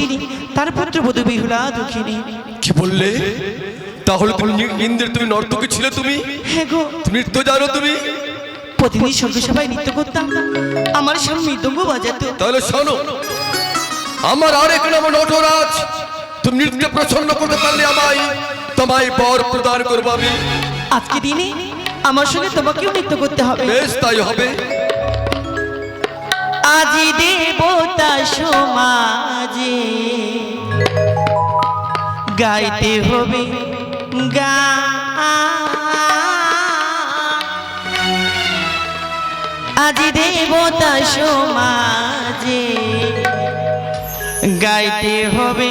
তিনি তার পুত্র বধূ বিহুলা দুঃখিনী। কি বললে? তাহলে তুমি ইন্দ্রের তুমি নর্তকী ছিলে? তুমি হ্যাঁ গো, নৃত্য জানো? তুমি প্রতিদিন সন্ধ্যা নৃত্য করতাম, আমার স্বামী মৃদঙ্গ বাজাতো। তাহলে শোনো, আমার আরেক নাম নটরাজ। তুমি নৃত্য প্রসন্ন করতে পারলে তোমায় বর প্রদান করবো আমি। আজকে দিনে আমার সঙ্গে তোমাকেও নৃত্য করতে হবে। বেশ, তাই হবে। আজি দেবতা সমাজে গাইতে হবে আজি দেবতা সমাজে গাইতে হবে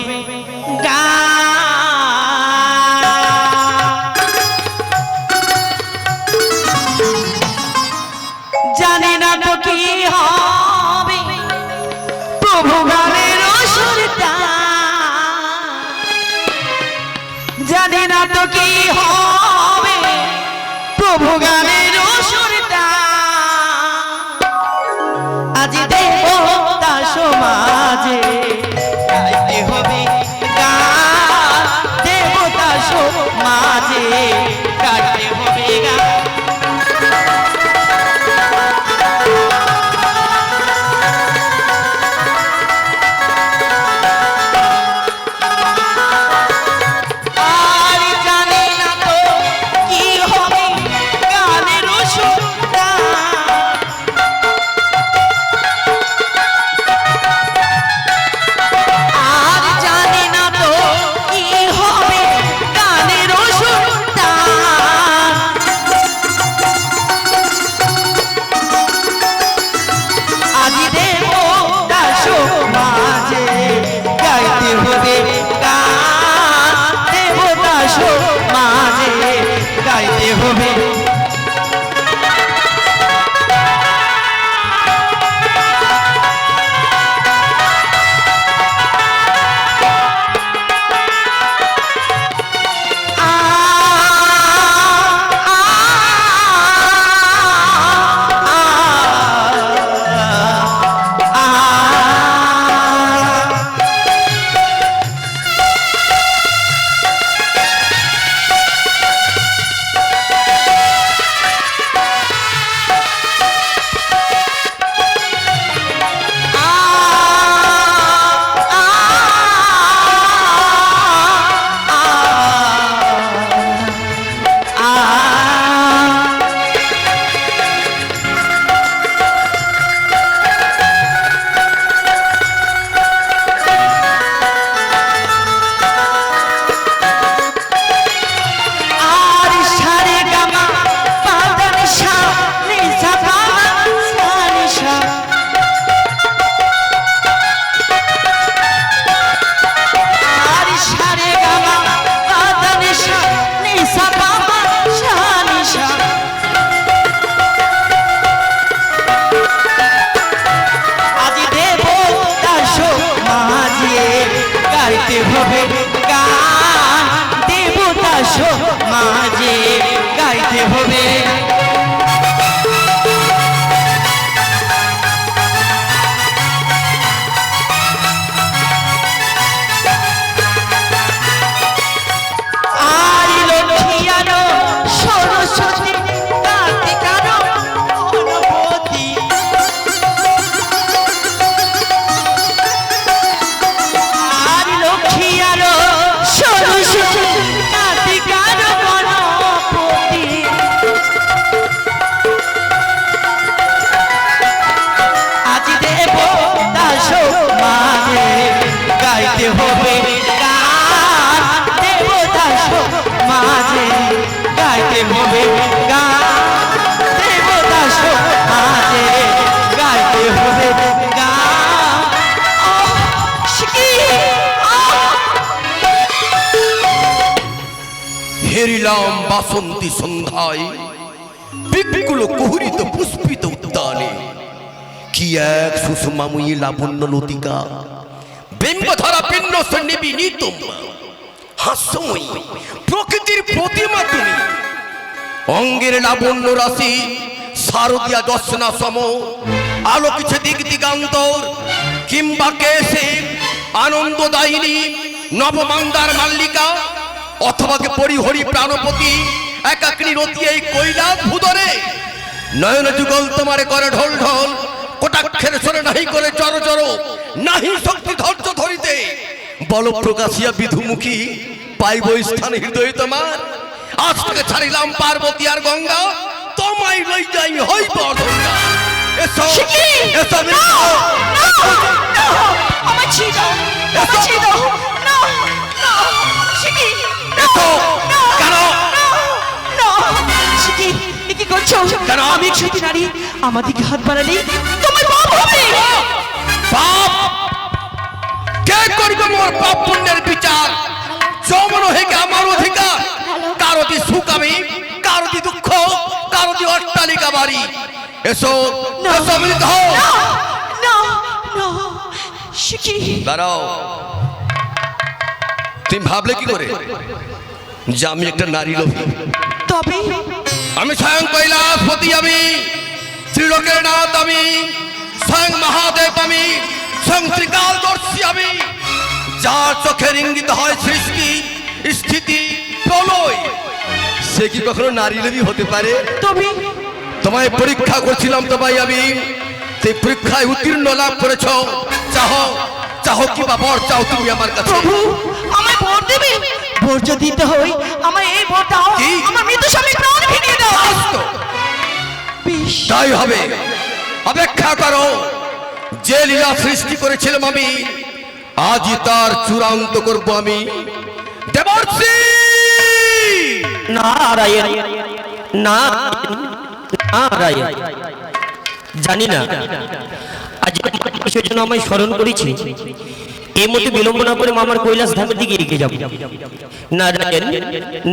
জানি না তো কি হবে প্রভু গানের সুরটা, জানি না তো কি হবে প্রভু গানের সুরটা। আজি দেবতা সমাজে গাইতে হবে গান, দেবতা সমাজে গাইতে হবে গান। হেরিলাম বাসন্তী সন্ধ্যায় বিপুল কুহুরিত পুষ্পিত উদ্যানে, কি এক সুষমাময়ী লাবণ্য লতিকা, বিম্বধারা পিণ্ড নিবিনীত হাস্যময়ী প্রকৃতির প্রতিমা তুমি। অঙ্গের লাবণ্য রাশি শারদীয়া দর্শনা সম, আলোকিছে দিক দিগান্তর কিংবা কেশে আনন্দদায়িনী নবমান্দার মাল্লিকা, অথবা কে পরিহরি প্রাণপতি একাকিনী রতি এই কৈলাস ভূদরে, নয়ন যুগল তোমারে করে ঢোল ঢোল, কটাক্ষের সরে নাহি করে চর চর, নাহি শক্তি ধৈর্য ধরিতে, বল প্রকাশিয়া বিধুমুখী পাইব স্থান হৃদয় তোমার। আজ থেকে ছাড়িলাম পার্বতী আর গঙ্গা, তোমায় লই যাই হইব গঙ্গা। এসো এসো আমার ছেড়ে দাও, আমার ছেড়ে দাও, না না শিখি, এসো। কেন শিখি কি করছো? কেন? আমি ছোট নারী, আমার দিকে হাত বাড়ালে তোমার পাপ হবে। পাপ? কে করবে মোর পাপ পুণ্যের বিচার? যমন হেকে আমার অধিকার। কারোটি সুখ আমি, কারোটি দুঃখ, কারোটি অট্টালিকা বাড়ি। এসো এসো মিলিত হও। না না না শিখি, দাঁড়াও। তুমি ভাবলে কি করে যে আমি একটা নারী লোভী? তবে আমি স্বয়ং কৈলাসপতি, আমি ত্রিলোকের নাথ, আমি স্বয়ং মহাদেব, আমি স্বয়ং ত্রিকালদর্শী, আমি যার চোখের ইঙ্গিত হয় সৃষ্টি স্থিতি প্রলয়, সে কি কখনো নারী লোভী হতে পারে? তবে তোমায় পরীক্ষা করছিলাম, তোমায় আমি সেই পরীক্ষায় উত্তীর্ণ লাভ করেছ। চাহো চাহো কি বা বর চাও তুমি আমার কাছে? প্রভু আমায় ভোট দেবে? ভোট যদি দিতে হয় আমার এই ভোট দাও, কি? আমার মৃত স্বামী প্রাণ ফিরিয়ে দাও। শাস্ত্র। বেশ, তাই হবে, অপেক্ষা করো। যে লীলা সৃষ্টি করেছিলাম আমি, আজই তার চূড়ান্ত করব আমি। দেবর্ষি নারায়ণ নারায়ণ, জানি না আজ কিসের জন্য আমায় স্মরণ করেছি। এই মধ্যে বিলম্ব না করে মামার কৈলাস ধামের দিকে এগিয়ে যাব। নারায়ণ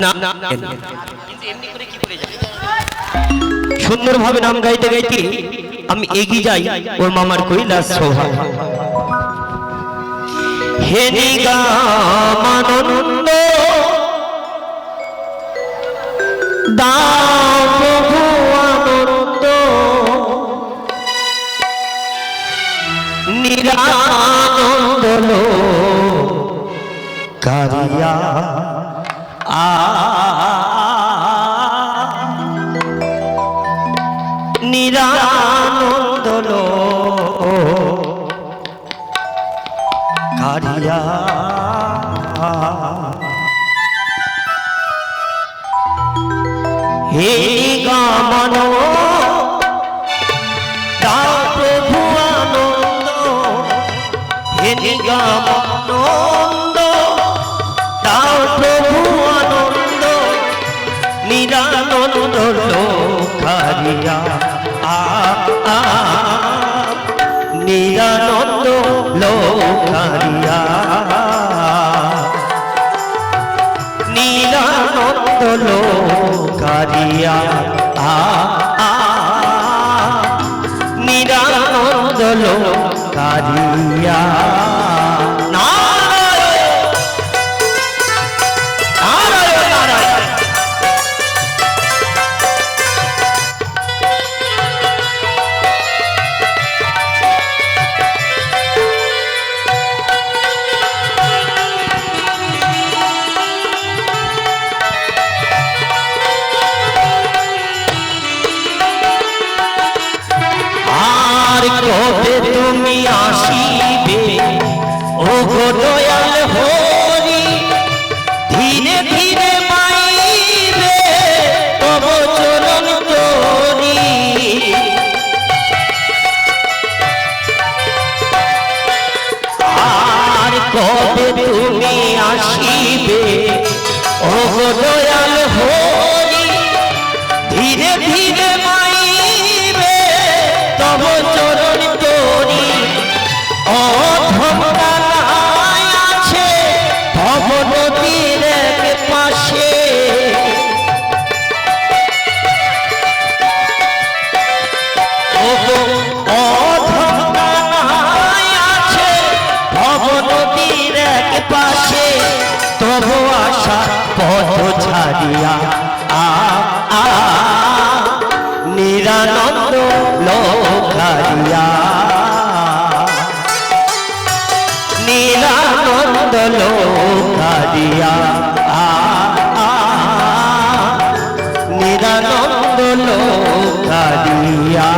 নারায়ণ, সুন্দরভাবে নাম গাইতে গাইতে আমি এগিয়ে যাই ওর মামার কৈলাস শোভা। হে নিগমানন্দ দাও প্রভু আনন্দ, নিরানন্দ কারিয়া নিরানন্দ কারিয়া। হে গমন দাও প্রভু আনন্দ, হে নিগমানন্দ দাও প্রভু আনন্দ, নিরানন্দ লোকারিয়া নিরানন্দ লোকারিয়া, নিরানন্দ লোকারিয়া নিরানন্দ লোকারিয়া। নারায়ণ নারায়ণ নারায়ণ। কবে তুমি আসিবে ও গো দয়াল হরি, ধীরে ধীরে মাইবে তব চরণ তোরি। আর কবে তুমি আসিবে ও গো দয়াল হরি, ধীরে ধীরে মাইবে তব চরণ তোরি। অধমদানায় আছে ভব নদীর এক পাশে, অধমদানায় আছে ভব নদীর এক পাশে, তবু আশা পথ ছাড়িয়া নিরানন্দ লোকারিয়া নিরা লোকারিয়া নিরানন্দ লোকারিয়া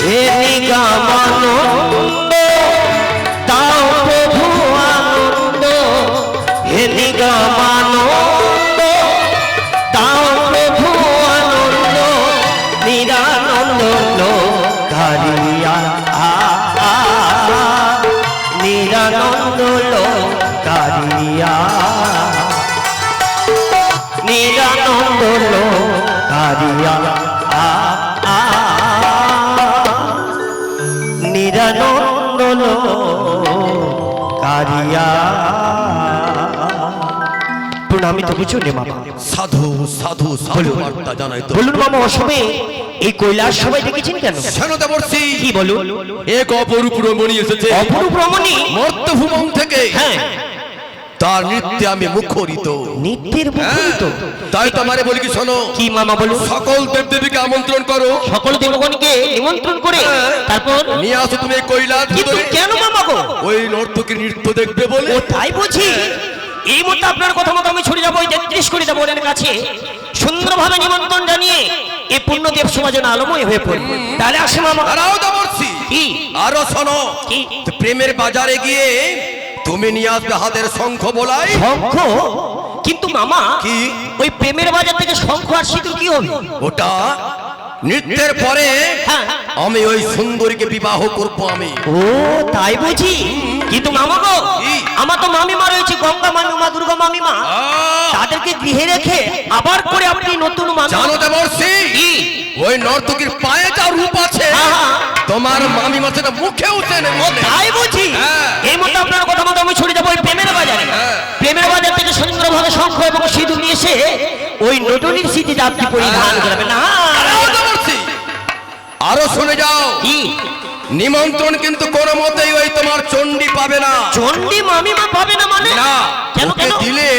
হে নিগমানন্দ তাও প্রভু আনন্দ হে নিগমানন্দ তাও প্রভু আনন্দ নিরানন্দ লোকারিয়া নিরানন্দ লোকারিয়া নিরানন্দ লোকারিয়া নিরানন্দ লোকারিয়া প্রণামী তো কিছু নেই মামা। সাধু সাধু সাধু বার্তা জানাই তো। বলুন মামা, অসমে এই কৈলাস সবাই দেখেছেন কেন? শোনো দেবর্ষি, কি বলুন? এক অপরূপ রমণী এসেছে অপরূপ রমণী মর্তভুবন থেকে। হ্যাঁ, তার নৃত্যে আমি মুখরিত। নিত্যের মুখরিত। তাই তোমারে বলি কি শোনো। কি মামা বলুন? সকল দেবদেবীকে আমন্ত্রণ করো, সকল দেবগণকে নিমন্ত্রণ করে তারপর নিয়ে আসো তুমি এই কৈলাস কিন্তু ভিতরে। কেন মামা গো? ওই নর্তকীর নৃত্য দেখবে বলে। ও তাই বুঝি? এই মতো আপনার কথা মতো আমি ছুটে যাবো ওই 33 কোটি দেবগণের কাছে, সুন্দরভাবে নিমন্ত্রণ জানিয়ে এই পূর্ণদেব সমাজ যেন আলোময় হয়ে পড়বে। তাহলে আসে মামা। আরও দেবর্ষি, কি? আরো শোনো। কি? তো প্রেমের বাজারে গিয়ে তুমি নিয়ে আসবে হাতের শঙ্খ বলাই। শঙ্খ? কিন্তু মামা কি? ওই প্রেমের বাজার থেকে শঙ্খ আর সিঁদুর কি হবে? ওটা নৃত্যের পরে হ্যাঁ। আমি ওই সুন্দরীকে বিবাহ করবো আমি। ও তাই বুঝি? কিন্তু মামা গো, কি? আমার তো মামিমা রয়েছে, গঙ্গা মামিমা, দুর্গা মামিমা, তাদেরকে গৃহে রেখে আবার করে আপনি নতুন মামি। জানো দেবর্ষি, কি? ওই নর্তকীর পায়ে যা রূপ আছে হ্যাঁ। তোমার মামিমা সেটা মুখে উঠে ও নেবে। তাই বুঝি? হ্যাঁ। এই মতো আপনার কথা মতো আমি ছুটে যাবো ওই প্রেমের বাজারে। হ্যাঁ। প্রেমের বাজার থেকে সুন্দরভাবে শঙ্খ এবং সিঁদুর নিয়ে এসে ওই নটনির স্মৃতিতে আপনি পরিধান করবেন না। আরো দেবর্ষি, আরো শুনে যাও। কি? নিমন্ত্রণ কিন্তু কোনো মতেই ওই তোমার চণ্ডী পাবে না। চণ্ডী মামিমা পাবে না মানে? না, কেন ওকে কেন? দিলে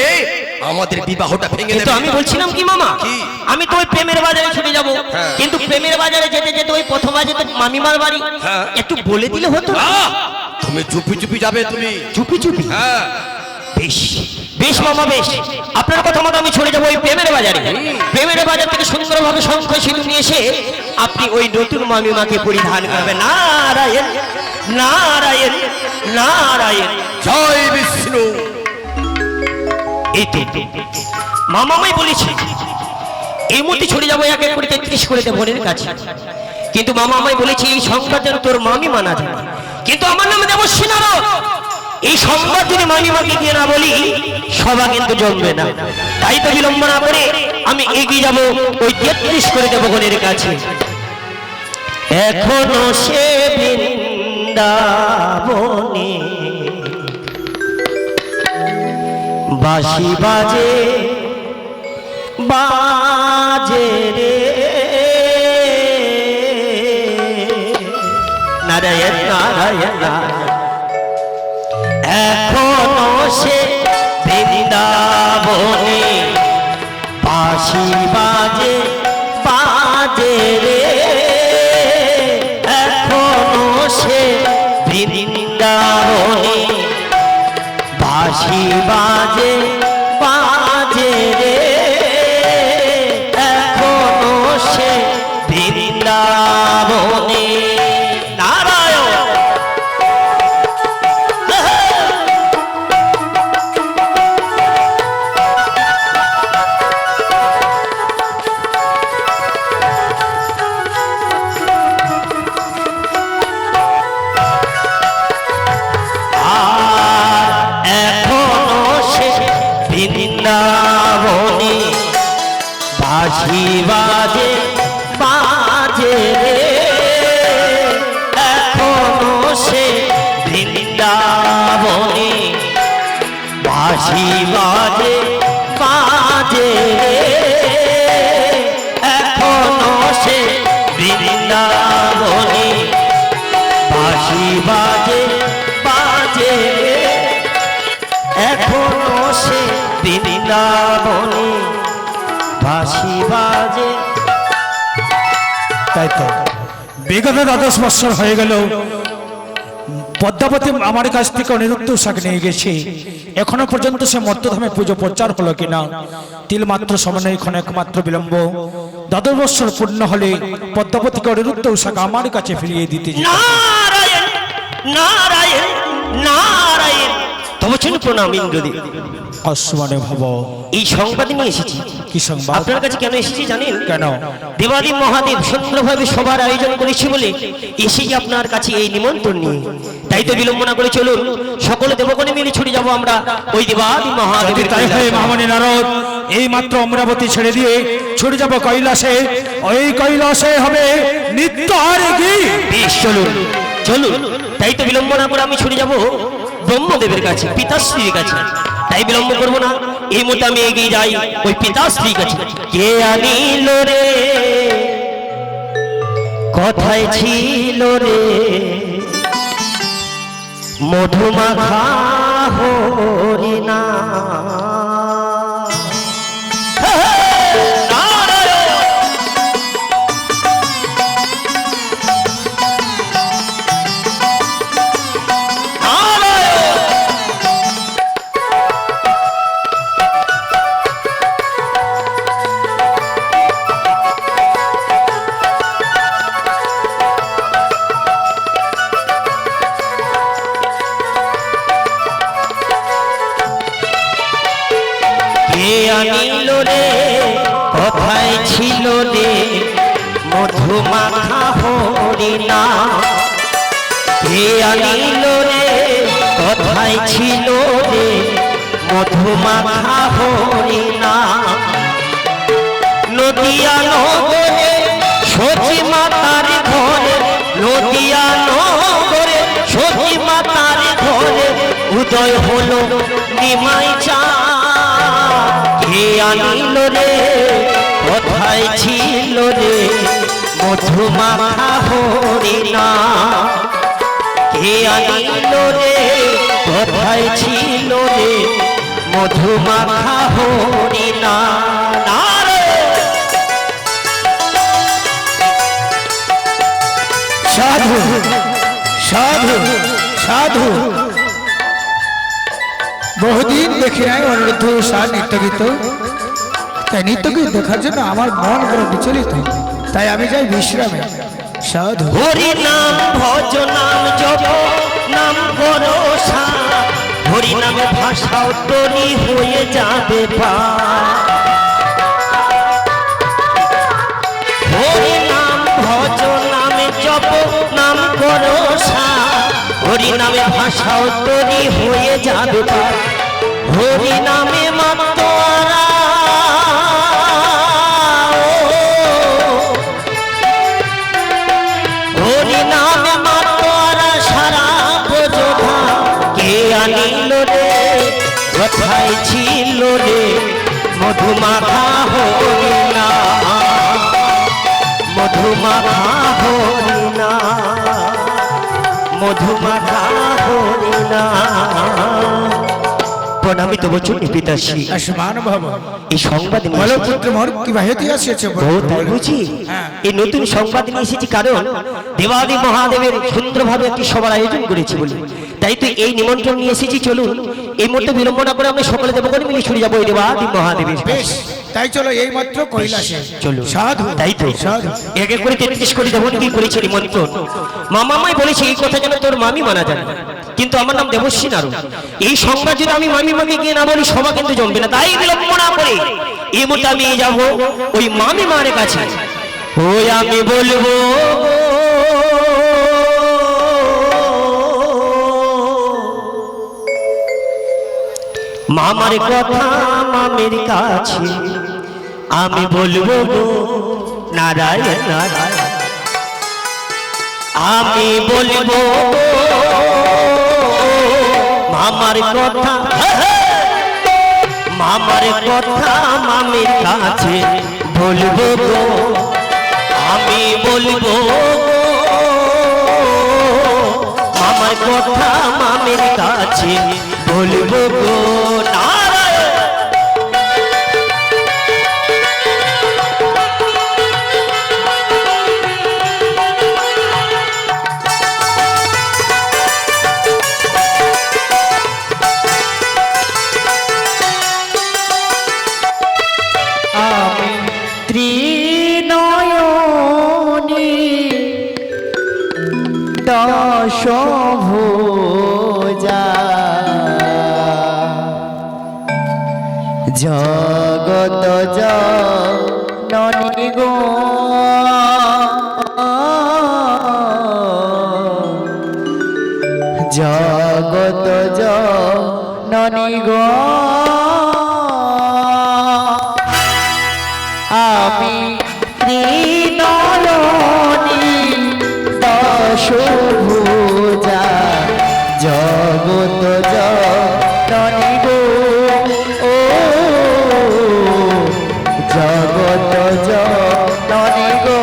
আমাদের বিবাহটা ভেঙে কিন্তু দেবে। আমি বলছিলাম কি মামা, কি? আমি তো ওই প্রেমের বাজারে ছুটে যাব, হ্যাঁ। কিন্তু প্রেমের বাজারে যেতে যেতে ওই প্রথম বাজে তো মামিমার বাড়ি, হ্যাঁ। একটু বলে দিলে হতো না? আহ! তুমি চুপি চুপি যাবে তুমি। চুপি চুপি? হ্যাঁ, বেশ বেশ মামা বেশ, আপনার কথা মতো আমি ছুটে যাবো ওই প্রেমের বাজারে। প্রেমের বাজার থেকে সুন্দরভাবে শঙ্খ সিঁদুর নিয়ে এসে আপনি ওই নতুন মামিমাকে পরিধান করবেন। নারায়ণ নারায়ণ নারায়ণ। জয় বিষ্ণু। এই তো মামামাই বলেছি এই মুহূর্তে ছুটে যাবো এক এক করে 33 করে বোনের কাছে, কিন্তু মামামাই বলেছি এই সংবাদ যেন তোর মামি মানা যায়। কিন্তু আমার নামে দেবশ্রী নারদ, এই সংবাদ যদি মামিমাকে গিয়ে না বলি সভা কিন্তু জমবে না। তাই তো বিলম্ব না করে আমি এগিয়ে যাব ওই 33 করে দেবগণের কাছে। এখনো সে বৃন্দাবনে বাঁশি বাজে বাজে রে, নারায়ণ নারায়ণ নারায়ণ। এখনো সে বৃন্দাবনে বাঁশি বাজে বাজে রে, এখনো সে বৃন্দাবনে বাঁশি বাজে বাজে রে, এখনো সে বৃন্দাবনে। নারায়ণ। বৃন্দাবনে বাঁশি বাজে বাজে রে, এখনো সে বৃন্দাবনে বাঁশি বাজে বাজে রে, এখনো সে বৃন্দাবনে বাঁশি বাজে বাজে রে, এখনো সে বৃন্দাবনে বাঁশি বাজে। তাই তো বিগত 10 বছর হয়ে গেল পদ্মাবতী আমার কাছ থেকে অনিরুদ্ধ উষাকে নিয়ে গেছে, এখনো পর্যন্ত সে মর্তধামে পুজো প্রচার হলো কিনা। তিল মাত্র সময় এখন একমাত্র বিলম্ব। 10 বৎসর পূর্ণ হলে পদ্মাবতীকে অনিরুদ্ধ উষাকে আমার কাছে ফিরিয়ে দিতে যেতে হবে। নারায়ণ নারায়ণ নারায়ণ তব চরণ প্রণাম ইন্দ্রদেব। আসমানে ভব। এই সংবাদ নিয়ে এসেছি। কি সংবাদ? আপনার কাছে কেন এসেছি জানেন? কেন? দেবাদিদেব মহাদেব সুন্দরভাবে সবার আয়োজন করেছে বলে এসেছি আপনার কাছে এই নিমন্ত্রণ নিয়ে। তাই তো বিলম্ব না করে চলুন সকলে দেবগণে মিলে ছুটে যাব আমরা ওই দেবাদিদেব মহাদেবের তাই হয় কৈলাসে। মহামণি নারদ, এই মাত্র অমরাবতী ছেড়ে দিয়ে ছুটে যাব কৈলাসে। ওই কৈলাসে হবে নিত্য আর কি। বেশ চলুন চলুন। তাই তো বিলম্ব না করে আমি ছুটে যাব ব্রহ্মদেবের কাছে, পিতাশ্রীর কাছে। তাই বিলম্ব করবো না, এই মুহূর্তে আমি এগিয়ে যাই ওই পিতাশ্রীর কাছে। কে আনিল রে, কথায় ছিল রে, মধুমাখা হরিণা। আনিল রে, কথায় ছিল রে, মধুমাখা হরিণা। কে আনিল রে, কথায় ছিল রে, মধুমাখা হরিণা। নদিয়া নগরে সতী মাতার ঘরে, নদিয়া নগরে সতী মাতার ঘরে উদয় হলো নিমাই চাঁদ। কে আনিল রে, কথায় ছিল রে, মধুমাখা হরিণা। কে আনিল রে, কথায় ছিল রে, মধুমাখা হরিণা। সাধু সাধু সাধু, বহুদিন দেখি নাই অনিরুদ্ধ উষা নৃত্য গীত। তাই নৃত্য গীত দেখার জন্য আমার মন বড় বিচলিত, তাই আমি যাই বিশ্রামে। সাধু। হরি নাম ভজ নাম জপ নাম করো সা, হরি নামে ভাষাও তরি হয়ে যাবে পার। হরি নাম ভজ নামে জপ নাম করো সা, হরি নামে ভাষাও তরি হয়ে যাবে পার। হরি নামে মাতোয়ারা হরি নামে মাতোয়ারা সারা বোঝা। কে আনিল রে, কথায় ছিল রে, মধুমাখা হরিণা। মধুমাখা হরিণা, মধুমাখা হরিণা। প্রণামী তব চরণে পিতাশ্রী। আসমান ভব। এই সংবাদ নিয়ে বলো এসেছি। পুত্র মোর কি বাহিতে আসিয়াছে? ও তাই বুঝি? হ্যাঁ। এই নতুন সংবাদ নিয়ে এসেছি কারণ দেবাদি মহাদেবের সুন্দরভাবে একটি সভার আয়োজন করেছি বলে। তাই তো এই নিমন্ত্রণ নিয়ে এসেছি। চলুন এই মুহূর্তে বিলম্ব না করে আমরা সকলে দেবগণ মিলে ছুটে যাবো এই দেবাদি মহাদেবের। বেশ, তাই চলো এই মাত্র কৈলাসে। চলো সাধু। তাই তো সাধু। এক এক করে 33 কোটি দেবগণ কি করেছে নিমন্ত্রণ। মামাই বলেছে এই কথা যেন তোর মামি মানা যায়, কিন্তু আমার নাম দেবশ্রী নারদ। এই সংবাদ যদি আমি মামিমাকে গিয়ে না বলি সভা কিন্তু জমবে না। তাই বিলম্ব না করে এই মুহূর্তে আমি যাব ওই মামি মার কাছে। ওই আমি বলবো মামার কথা মামির কাছে, আমি বলবো গো নারায়ণ নারায়ণ। আমি বলবো মামার কথা, মামার কথা মামির কাছে বলবো গো। আমি বলবো মামার কথা মামির কাছে বলবো গো নারায়ণ। জগত জননী গো জগত জননী গো আমি ত্রিনয়নী দশভুজা জগত জননী গো ও জগত জননী গো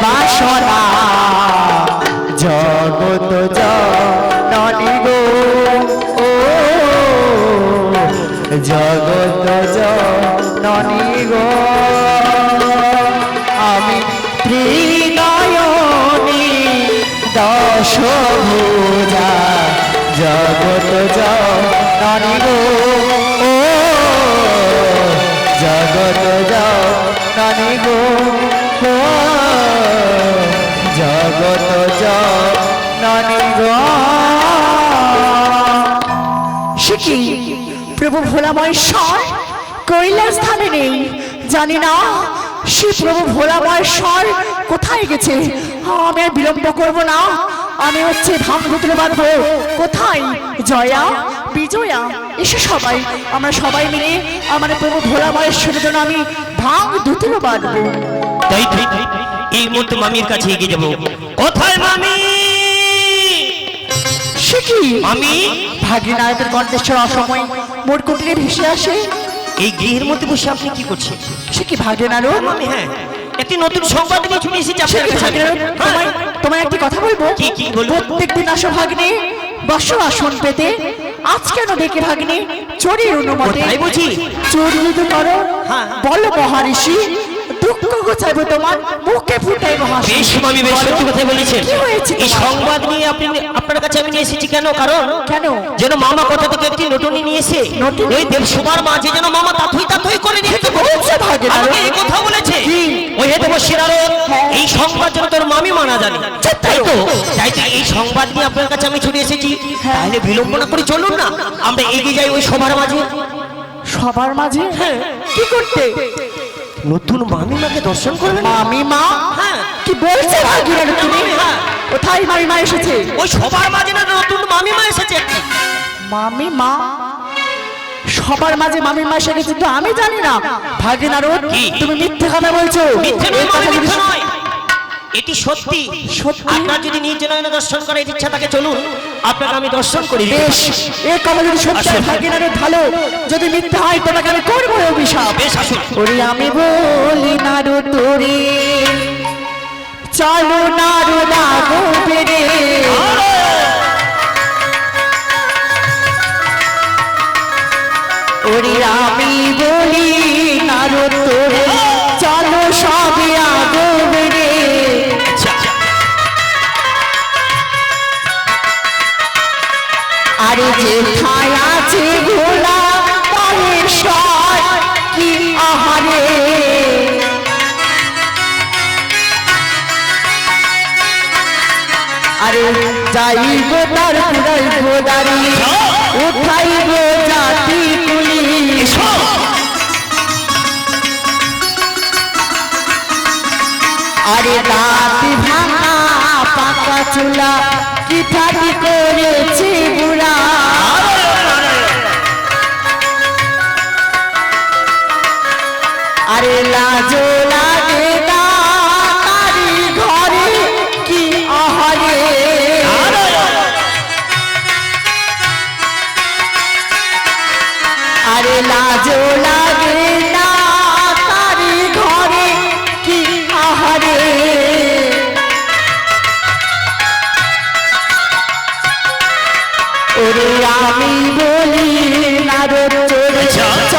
বাসনা জগত জননী গো ও জগত জননী গো আমি ত্রিনয়নী দশভুজা জগত জননী গো ও জগত জননী গো জগত জননী গো সে কি প্রভু ভোলা মহেশ্বর কৈলাস ধামে নেই জানি না সে প্রভু ভোলা মহেশ্বর কোথায় গেছে আমি আর বিলম্ব করব না আমি হচ্ছে ধাম ধুতরে বাঁধবো কোথায় জয়া বিজয়া এসে সবাই আমরা সবাই মিলে আমার প্রভু ভোলা মহেশ্বরের জন্য আমি ধাম ধুতরে বাঁধবো তাই এই মুহূর্তে মামির কাছে এগিয়ে যাবো কোথায় মামি সে কি মামি ভাগিনায়কের কণ্ঠেশ্বর অসময় মোর কুটিরে ভেসে আসে এই গৃহের মধ্যে বসে আপনি কি করছেন সে কি ভাগিনারও মামি হ্যাঁ একটি নতুন সংবাদ নিয়ে চলে এসেছি সে আপনার কি কাছে। ভাগিনারও হ্যাঁ। তোমায় একটি কথা বলবো কি বলবো? প্রত্যেকদিন আসো ভাগ্নে বসো আসন পেতে আজ কেন ডেকে ভাগ্নে চোরের অনুমতি কোথায় বুঝি? চোর যদি করো হ্যাঁ। বলো মহারিষি দুঃখ গোছাইবো তোমার মুখে ফুটাইবো হাসি বেশ মামি বেশ সত্যি কথাই বলেছেন কি হয়েছে এই তোমার? সংবাদ নিয়ে আপনার কাছে আমি নিয়ে এসেছি কেন কারণ কেন? যেন মামা কথা থেকে একটি নটুনি নিয়ে এসে নটুনি? ওই দেবসভার মাঝে যেন মামা তাথই করে নিয়ে কি বলছে ভাগিনা? আমাকে এই কথা বলেছে কি? ওই হে দেবশিরারদ এই সংবাদ যেন তোর মামি মানা জানে তাই তো এই সংবাদ নিয়ে আপনার কাছে আমি ছুটে এসেছি তাহলে বিলম্ব না করে চলুন না আমরা এগিয়ে যাই ওই সভার মাঝে সবার মাঝে কি করতে নতুন মামিমাকে দর্শন করবেন মামিমা হ্যাঁ। কি বলছে ভাগিনা তুমি হ্যাঁ। কোথায় মামিমা এসেছে ওই সবার মাঝে না নতুন মামিমা এসেছে একটি মামিমা সবার মাঝে মামিমা এসে গেছে তো আমি জানি না ভাগিনারও কি? তুমি মিথ্যে কথা বলছো মিথ্যে নয় এই মামি, কথা মিথ্যে যদি- নয়। এটি সত্যি সত্যি? আপনার যদি নিজ নয়নে দর্শন করার ইচ্ছা থাকে চলুন আপনাকে আমি দর্শন করি বেশ এই কথা যদি সত্যি হয়, আসুন। ভাগিনারের ভালো যদি মিথ্যে হয় তোমাকে আমি করবো অভিশাপ বেশ আসুন ওরে আমি বলি নারু তোরে চলো নারু লাগো পেরে ওরে আমি বলি নারু তোরে চলো সবে আগো বেরে আরে যেথায় আছে ভোলা মহেশ্বর কি আহারে যাইব তার পুরাইব দাড়ি উঠাইব জাতি কুলি আরে দাঁত ভাঙা পাকা চুলা কি ঠাটি করেছি বুড়া আরে লাজো লাগে না তারি ঘরে কি আহারে আরে লাজো লাগে না তারি ঘরে কি আহারে ওরে আমি বলি নারদ চোরে